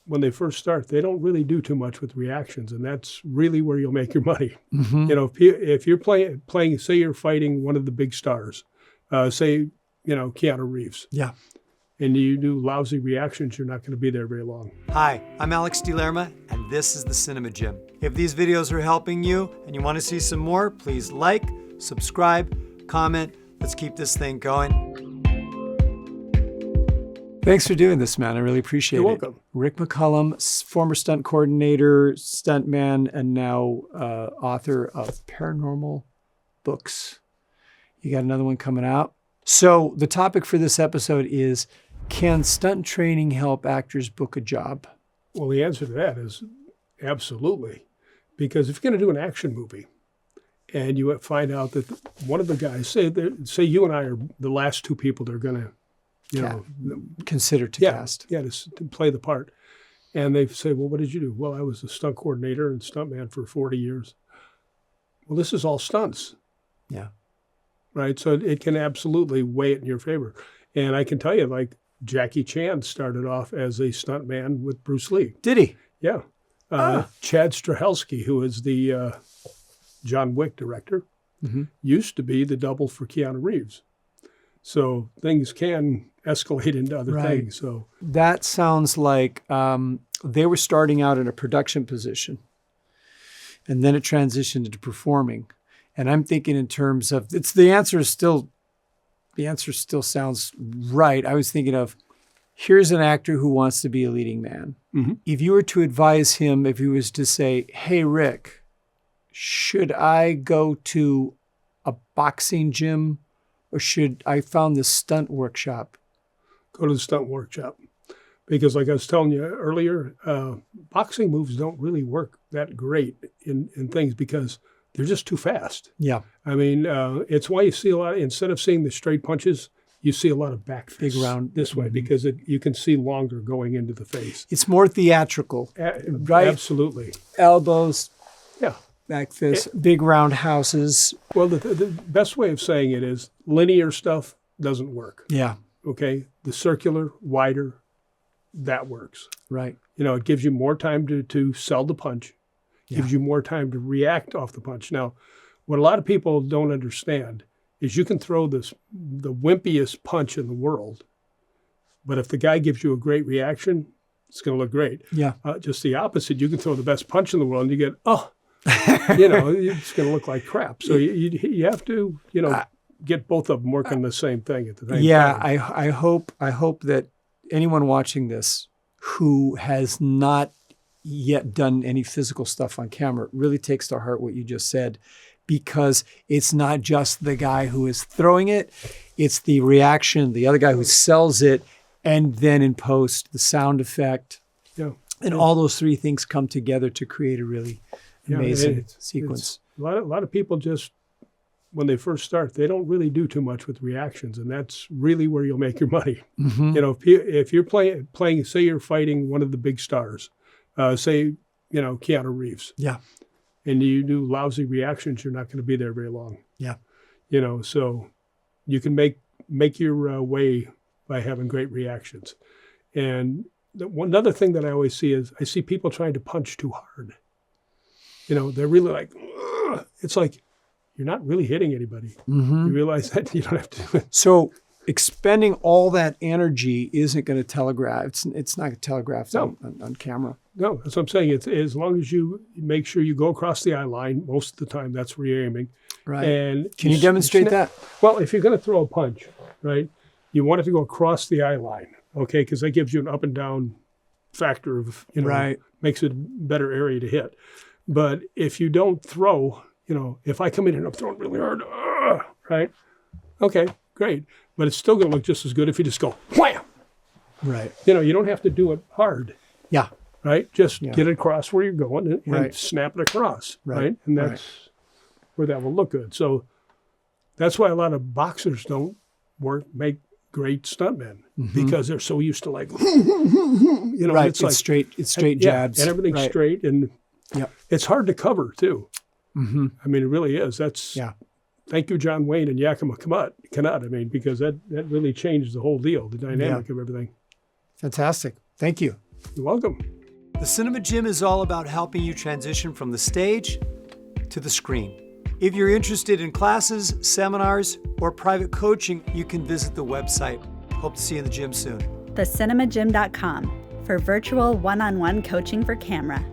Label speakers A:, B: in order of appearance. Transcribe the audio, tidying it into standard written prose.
A: when they first start, they don't really do too much with reactions, and that's really where you'll make your money.
B: Mm-hmm.
A: You know, if you're playing, say you're fighting one of the big stars, say, you know, Keanu Reeves.
B: Yeah.
A: And you do lousy reactions, you're not going to be there very long.
B: Hi, I'm Alex DeLerma, and this is the Cinema Gym. If these videos are helping you and you want to see some more, please like, subscribe, comment. Let's keep this thing going. Thanks for doing this, man. I really appreciate it.
A: You're welcome.
B: Rick McCallum, former stunt coordinator, stuntman, and now author of paranormal books. You got another one coming out. So the topic for this episode is, can stunt training help actors book a job?
A: Well, the answer to that is absolutely. Because if you're going to do an action movie and you find out that one of the guys, say you and I are the last two people that are going to,
B: consider to cast.
A: Yeah, to play the part. And they say, well, what did you do? Well, I was a stunt coordinator and stuntman for 40 years. Well, this is all stunts.
B: Yeah.
A: Right? So it can absolutely weigh it in your favor. And I can tell you, like, Jackie Chan started off as a stuntman with Bruce Lee.
B: Did he?
A: Yeah. Chad Stahelski, who is the John Wick director, used to be the double for Keanu Reeves. So things can escalate into other things. So
B: that sounds like they were starting out in a production position, and then it transitioned into performing. And I'm thinking in terms of the answer still sounds right. I was thinking of, here's an actor who wants to be a leading man. Mm-hmm. If you were to advise him, if he was to say, hey, Rick, should I go to a boxing gym or should I found this stunt workshop?
A: Go to the stunt workshop. Because like I was telling you earlier, boxing moves don't really work that great in things because they're just too fast.
B: Yeah.
A: I mean, it's why you see a lot, instead of seeing the straight punches, you see a lot of back fists.
B: Big round.
A: This way, because you can see longer going into the face.
B: It's more theatrical, right?
A: Absolutely.
B: Elbows.
A: Yeah.
B: Back fists, big roundhouses.
A: Well, the best way of saying it is linear stuff doesn't work.
B: Yeah.
A: Okay. The circular, wider, that works.
B: Right.
A: You know, it gives you more time to sell the punch. Gives you more time to react off the punch. Now, what a lot of people don't understand is you can throw the wimpiest punch in the world, but if the guy gives you a great reaction, it's going to look great.
B: Yeah.
A: Just the opposite. You can throw the best punch in the world and you get, it's going to look like crap. So you have to, get both of them working the same thing at the same time.
B: Yeah, I hope that anyone watching this who has not yet done any physical stuff on camera really takes to heart what you just said, because it's not just the guy who is throwing it, it's the reaction, the other guy who sells it, and then in post, the sound effect.
A: Yeah.
B: And all those three things come together to create a really amazing sequence.
A: A lot of people just, when they first start, they don't really do too much with reactions, and that's really where you'll make your money.
B: Mm-hmm.
A: You know, if you're playing, say you're fighting one of the big stars, say, Keanu Reeves.
B: Yeah.
A: And you do lousy reactions, you're not going to be there very long.
B: Yeah.
A: So you can make your way by having great reactions. And another thing that I always see is I see people trying to punch too hard. They're really like, ugh. It's like, you're not really hitting anybody. Mm-hmm. You realize that you don't have to do it.
B: So expending all that energy isn't going to telegraph. It's not telegraphed on camera.
A: No, that's what I'm saying. It's as long as you make sure you go across the eye line, most of the time that's where you're aiming.
B: Right.
A: And
B: can you demonstrate that?
A: Well, if you're going to throw a punch, right, you want it to go across the eye line, okay, because that gives you an up and down factor of,
B: right.
A: Makes it a better area to hit. But if you don't throw, if I come in and I'm throwing really hard, right, okay, great. But it's still going to look just as good if you just go wham.
B: Right.
A: You don't have to do it hard.
B: Yeah.
A: Right? Just get it across where you're going and snap it across. Right. And that's where that will look good. So that's why a lot of boxers don't make great stuntmen, because they're so used to like,
B: right. It's
A: like
B: straight jabs.
A: And everything's straight. And it's hard to cover too. Mm-hmm. I mean, it really is. That's, thank you, John Wayne and Yakima Canutt. I mean, because that really changed the whole deal, the dynamic of everything.
B: Fantastic. Thank you.
A: You're welcome.
B: The Cinema Gym is all about helping you transition from the stage to the screen. If you're interested in classes, seminars, or private coaching, you can visit the website. Hope to see you in the gym soon.
C: thecinemagym.com for virtual one-on-one coaching for camera.